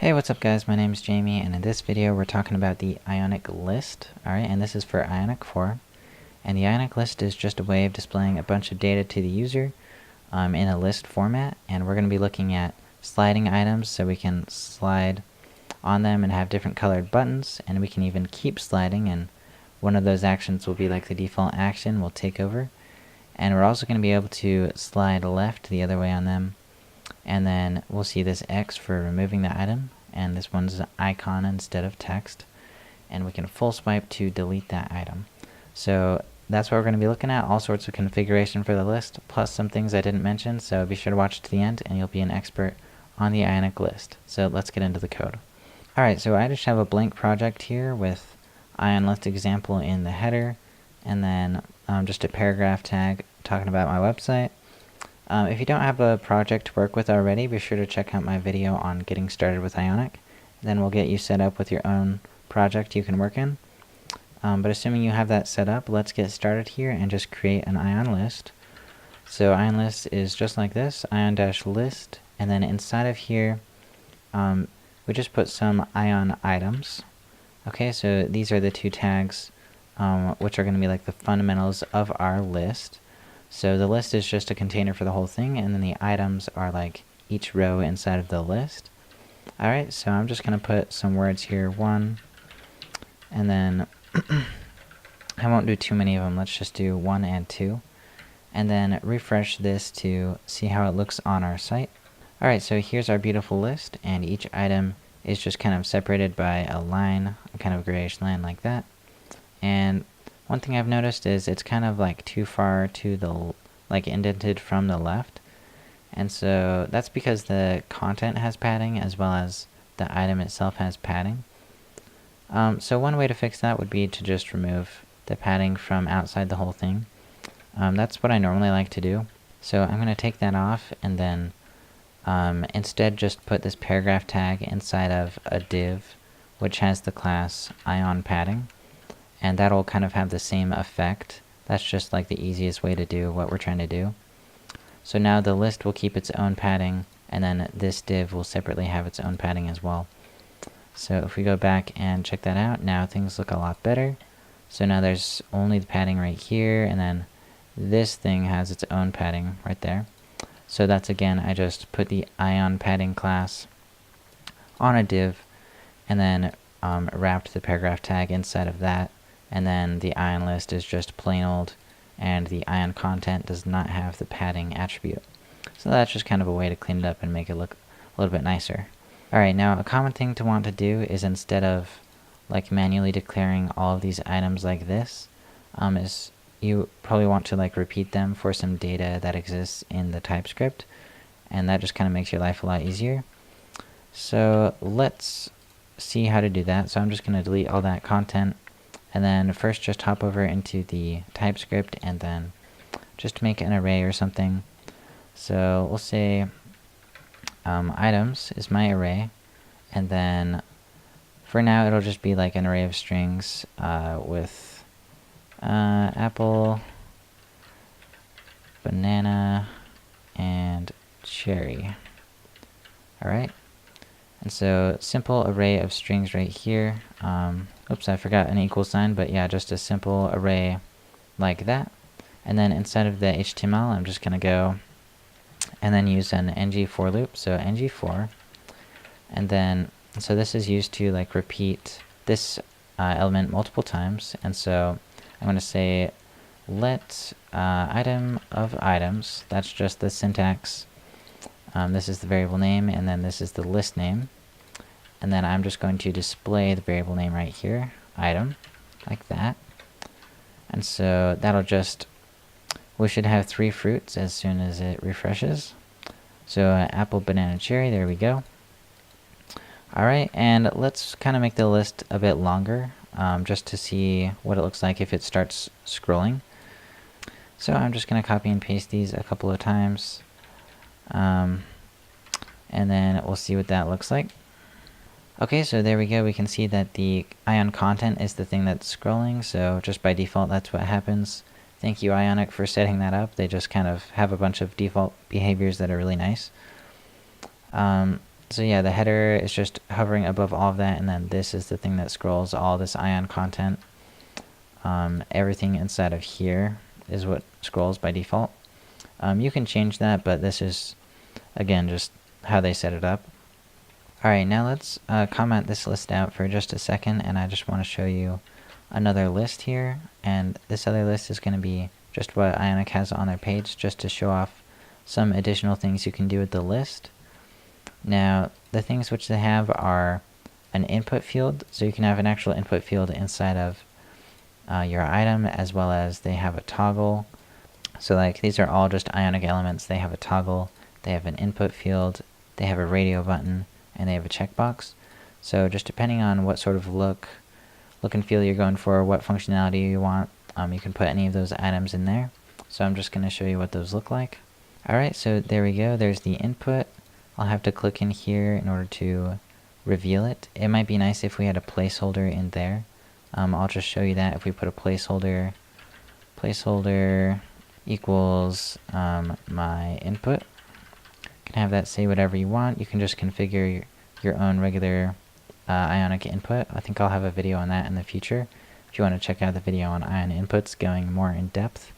Hey, what's up guys? My name is Jamie, and in this video we're talking about the Ionic list. Alright, and this is for Ionic 4. And the Ionic list is just a way of displaying a bunch of data to the user in a list format. And we're going to be looking at sliding items, so we can slide on them and have different colored buttons. And we can even keep sliding, and one of those actions will be like the default action, will take over. And we're also going to be able to slide left the other way on them. And then we'll see this X for removing the item, and this one's an icon instead of text, and we can full swipe to delete that item. So that's what we're going to be looking at, all sorts of configuration for the list, plus some things I didn't mention, so be sure to watch to the end and you'll be an expert on the Ionic list. So let's get into the code. Alright, so I just have a blank project here with Ion list example in the header, and then just a paragraph tag talking about my website. If you don't have a project to work with already, be sure to check out my video on getting started with Ionic. Then we'll get you set up with your own project you can work in. But assuming you have that set up, let's get started here and just create an Ion list. So Ion list is just like this, ion-list, and then inside of here, we just put some Ion items. Okay, so these are the two tags, which are going to be like the fundamentals of our list. So the list is just a container for the whole thing, and then the items are like each row inside of the list. Alright, so I'm just going to put some words here, 1, and then I won't do too many of them, let's just do 1 and 2. And then refresh this to see how it looks on our site. Alright, so here's our beautiful list, and each item is just kind of separated by a line, a kind of grayish line like that. And one thing I've noticed is it's kind of like too far to the, like indented from the left. And so that's because the content has padding as well as the item itself has padding. So one way to fix that would be to just remove the padding from outside the whole thing. That's what I normally like to do. So I'm going to take that off, and then instead just put this paragraph tag inside of a div which has the class Ion padding. And that'll kind of have the same effect. That's just like the easiest way to do what we're trying to do. So now the list will keep its own padding, and then this div will separately have its own padding as well. So if we go back and check that out, now things look a lot better. So now there's only the padding right here, and then this thing has its own padding right there. So that's, again, I just put the Ion padding class on a div, and then wrapped the paragraph tag inside of that. And then the Ion list is just plain old, and the Ion content does not have the padding attribute. So that's just kind of a way to clean it up and make it look a little bit nicer. Alright, now a common thing to want to do is, instead of like manually declaring all of these items like this, is you probably want to like repeat them for some data that exists in the TypeScript, and that just kind of makes your life a lot easier. So let's see how to do that. So I'm just going to delete all that content. And then first just hop over into the TypeScript and then just make an array or something. So we'll say items is my array, and then for now it'll just be like an array of strings with apple, banana, and cherry. Alright. And so simple array of strings right here. Oops, I forgot an equal sign, but yeah, just a simple array like that. And then inside of the HTML, I'm just going to go and then use an ngFor loop. So ngFor. And then, so this is used to like repeat this element multiple times. And so I'm going to say let item of items. That's just the syntax. This is the variable name, and then this is the list name. And then I'm just going to display the variable name right here, item, like that. And so that'll just, we should have 3 fruits as soon as it refreshes. So apple, banana, cherry, there we go. Alright, and let's kind of make the list a bit longer, just to see what it looks like if it starts scrolling. So I'm just going to copy and paste these a couple of times. And then we'll see what that looks like. Okay, so there we go. We can see that the Ion content is the thing that's scrolling, so just by default that's what happens. Thank you, Ionic, for setting that up. They just kind of have a bunch of default behaviors that are really nice. So yeah, the header is just hovering above all of that, and then this is the thing that scrolls all this Ion content. Everything inside of here is what scrolls by default. You can change that, but this is, again, just how they set it up. Alright, now let's comment this list out for just a second, and I just want to show you another list here. And this other list is going to be just what Ionic has on their page, just to show off some additional things you can do with the list. Now, the things which they have are an input field, so you can have an actual input field inside of your item, as well as they have a toggle. So like these are all just Ionic elements. They have a toggle, they have an input field, they have a radio button, and they have a checkbox. So just depending on what sort of look and feel you're going for, what functionality you want, you can put any of those items in there. So I'm just going to show you what those look like. Alright, so there we go. There's the input. I'll have to click in here in order to reveal it. It might be nice if we had a placeholder in there. I'll just show you that. If we put a placeholder equals my input, you can have that say whatever you want. You can just configure your own regular Ionic input. I think I'll have a video on that in the future if you want to check out the video on Ion inputs going more in depth.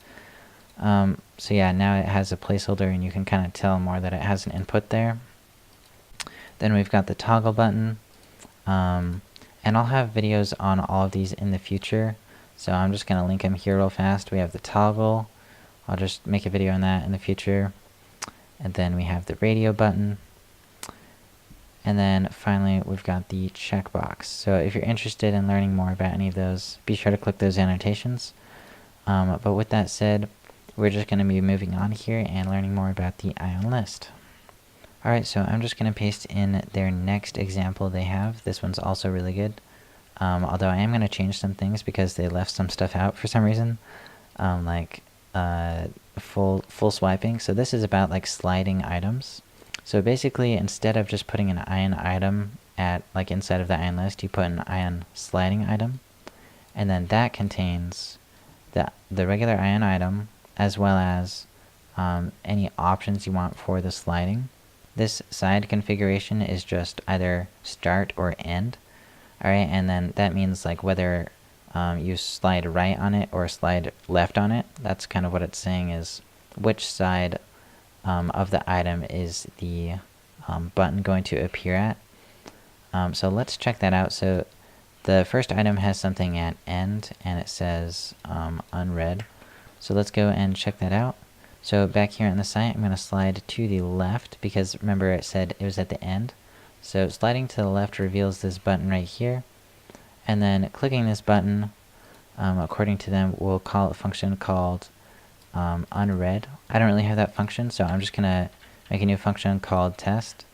So yeah, now it has a placeholder, and you can kind of tell more that it has an input there. Then we've got the toggle button, and I'll have videos on all of these in the future, so I'm just going to link them here real fast. We have the toggle. I'll just make a video on that in the future. And then we have the radio button. And then finally, we've got the checkbox. So if you're interested in learning more about any of those, be sure to click those annotations. But with that said, we're just going to be moving on here and learning more about the Ion list. Alright, so I'm just going to paste in their next example they have. This one's also really good. Although I am going to change some things because they left some stuff out for some reason. Like full swiping. So this is about like sliding items. So basically, instead of just putting an Ion item at like inside of the Ion list, you put an Ion sliding item, and then that contains the regular Ion item as well as any options you want for the sliding. This side configuration is just either start or end. Alright, and then that means like whether you slide right on it or slide left on it. That's kind of what it's saying, is which side of the item is the button going to appear at. So let's check that out. So the first item has something at end, and it says unread. So let's go and check that out. So back here on the site, I'm going to slide to the left because remember it said it was at the end. So sliding to the left reveals this button right here. And then clicking this button, according to them, we'll call a function called unread. I don't really have that function, so I'm just going to make a new function called test.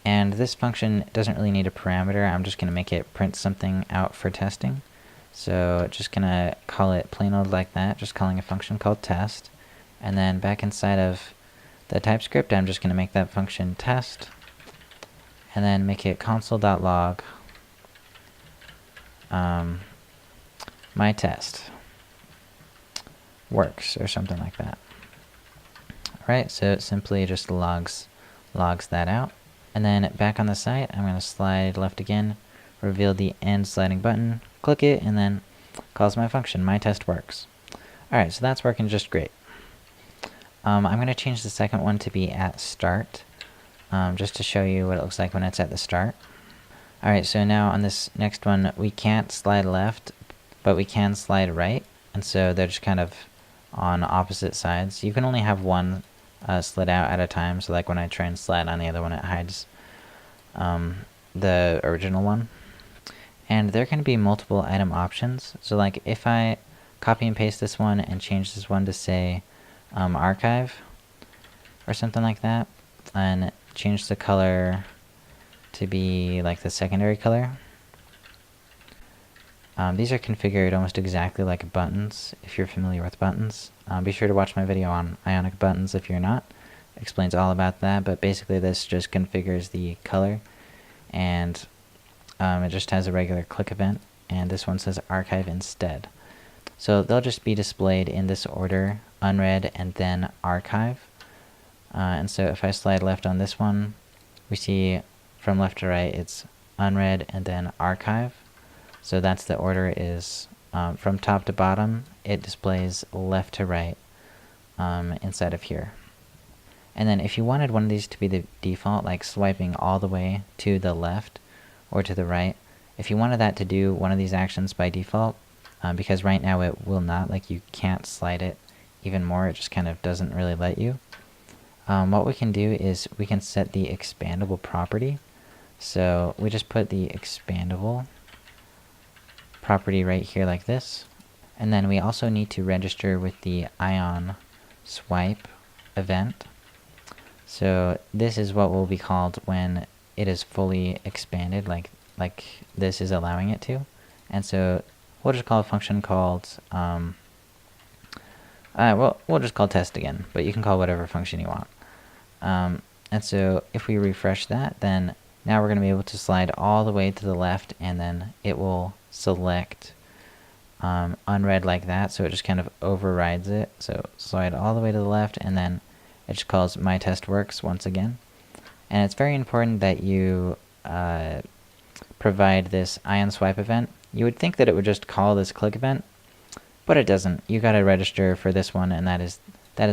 And this function doesn't really need a parameter. I'm just going to make it print something out for testing. So just going to call it plain old like that, just calling a function called test. And then back inside of the TypeScript, I'm just going to make that function test. And then make it console.log my test works, or something like that. Alright, so it simply just logs that out. And then back on the site, I'm going to slide left again, reveal the end sliding button, click it, and then calls my function, my test works. Alright, so that's working just great. I'm going to change the second one to be at start, just to show you what it looks like when it's at the start. Alright, so now on this next one, we can't slide left, but we can slide right, and so they're just kind of on opposite sides. You can only have one slid out at a time, so like when I try and slide on the other one, it hides the original one. And there can be multiple item options, so like if I copy and paste this one and change this one to say archive or something like that, and change the color to be like the secondary color. These are configured almost exactly like buttons, if you're familiar with buttons. Be sure to watch my video on Ionic buttons if you're not. It explains all about that, but basically this just configures the color, and it just has a regular click event, and this one says archive instead. So they'll just be displayed in this order, unread and then archive. And so if I slide left on this one, we see from left to right, it's unread and then archive. So that's the order is from top to bottom, it displays left to right inside of here. And then if you wanted one of these to be the default, like swiping all the way to the left or to the right, if you wanted that to do one of these actions by default, because right now it will not, like you can't slide it even more, it just kind of doesn't really let you. What we can do is we can set the expandable property. So we just put the expandable property right here like this. And then we also need to register with the ion swipe event. So this is what will be called when it is fully expanded, like this is allowing it to. And so we'll just call a function called, we'll just call test again, but you can call whatever function you want. And so if we refresh that, then now we're going to be able to slide all the way to the left, and then it will select unread like that, so it just kind of overrides it. So slide all the way to the left, and then it just calls my test works once again. And it's very important that you provide this ion swipe event. You would think that it would just call this click event, but it doesn't. You got to register for this one, and that is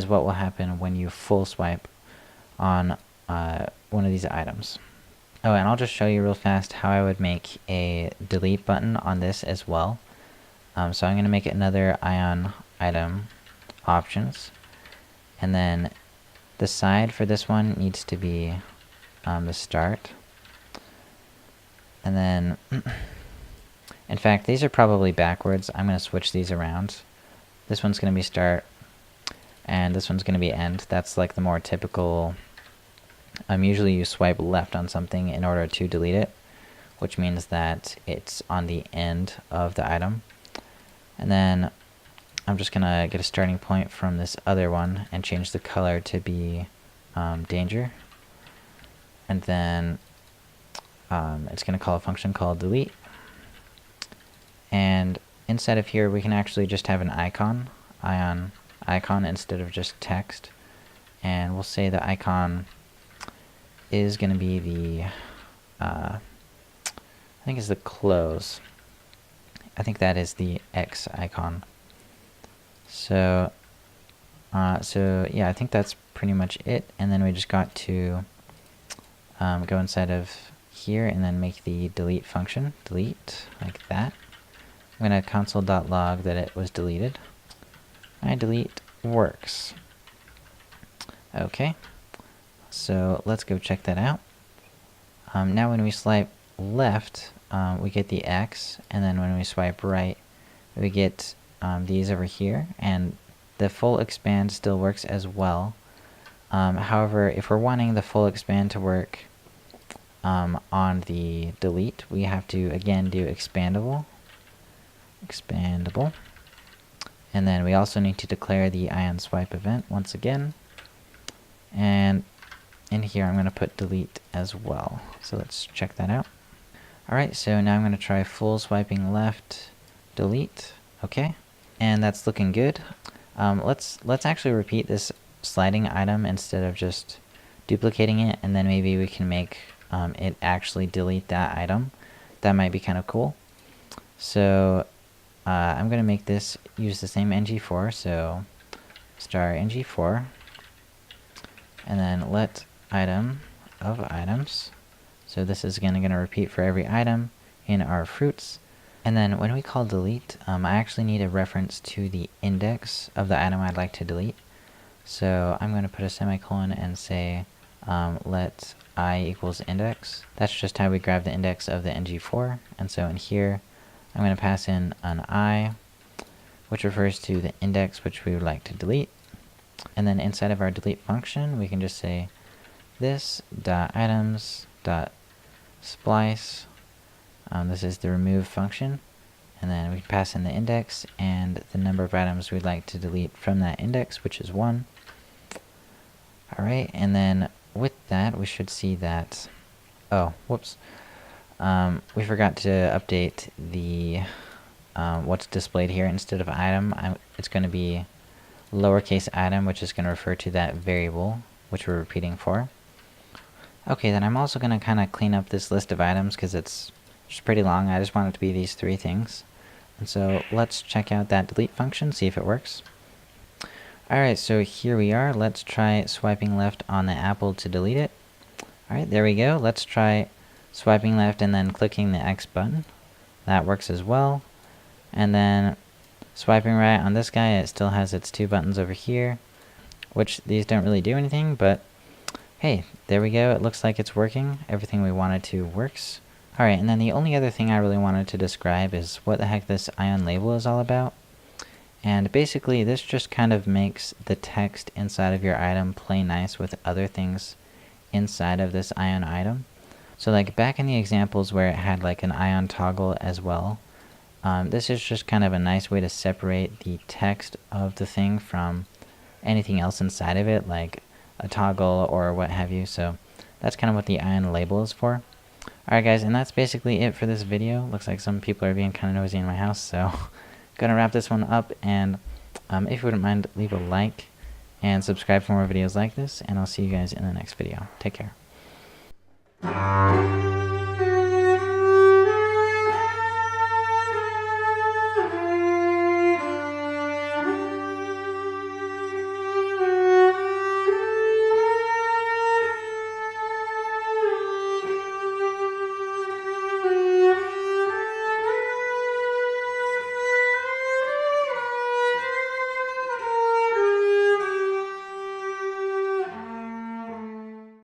what will happen when you full swipe on one of these items. Oh, and I'll just show you real fast how I would make a delete button on this as well. So I'm going to make another ion item options, and then the side for this one needs to be the start. And then, in fact, these are probably backwards. I'm going to switch these around. This one's going to be start, and this one's going to be end. That's like the more typical. Usually you swipe left on something in order to delete it, which means that it's on the end of the item. And then I'm just going to get a starting point from this other one and change the color to be danger. And then it's going to call a function called delete. And inside of here, we can actually just have an ion icon instead of just text. And we'll say the icon is going to be the, I think it's the close. I think that is the X icon. So yeah, I think that's pretty much it. And then we just got to go inside of here and then make the delete function, delete, like that. I'm going to console.log that it was deleted. My delete works. Okay, so let's go check that out. Now when we swipe left, we get the X, and then when we swipe right, we get these over here, and the full expand still works as well. However, if we're wanting the full expand to work on the delete, we have to again do expandable, and then we also need to declare the ion swipe event once again. And in here I'm going to put delete as well. So let's check that out. Alright, so now I'm going to try full swiping left, delete. Okay, and that's looking good. Let's actually repeat this sliding item instead of just duplicating it, and then maybe we can make it actually delete that item. That might be kind of cool. So I'm going to make this use the same ngFor, so star ngFor, and then let item of items. So this is going to repeat for every item in our fruits. And then when we call delete, I actually need a reference to the index of the item I'd like to delete. So I'm going to put a semicolon and say let I equals index. That's just how we grab the index of the ngFor. And so in here, I'm going to pass in an I, which refers to the index which we would like to delete. And then inside of our delete function, we can just say this dot items dot splice. This is the remove function, and then we pass in the index and the number of items we'd like to delete from that index, which is 1. Alright, and then with that we should see that, oh, whoops, we forgot to update the what's displayed here. Instead of item, it's going to be lowercase item, which is going to refer to that variable which we're repeating for. Okay, then I'm also going to kind of clean up this list of items because it's just pretty long. I just want it to be these 3 things. And so let's check out that delete function, see if it works. Alright, so here we are. Let's try swiping left on the apple to delete it. Alright, there we go. Let's try swiping left and then clicking the X button. That works as well. And then swiping right on this guy, it still has its 2 buttons over here, which these don't really do anything, but hey, there we go. It looks like it's working. Everything we wanted to works. Alright, and then the only other thing I really wanted to describe is what the heck this ion label is all about. And basically this just kind of makes the text inside of your item play nice with other things inside of this ion item. So like back in the examples where it had like an ion toggle as well, this is just kind of a nice way to separate the text of the thing from anything else inside of it, like a toggle or what have you. So that's kind of what the ion label is for. Alright guys, and that's basically it for this video. Looks like some people are being kind of noisy in my house, so gonna wrap this one up, and if you wouldn't mind, leave a like and subscribe for more videos like this, and I'll see you guys in the next video. Take care.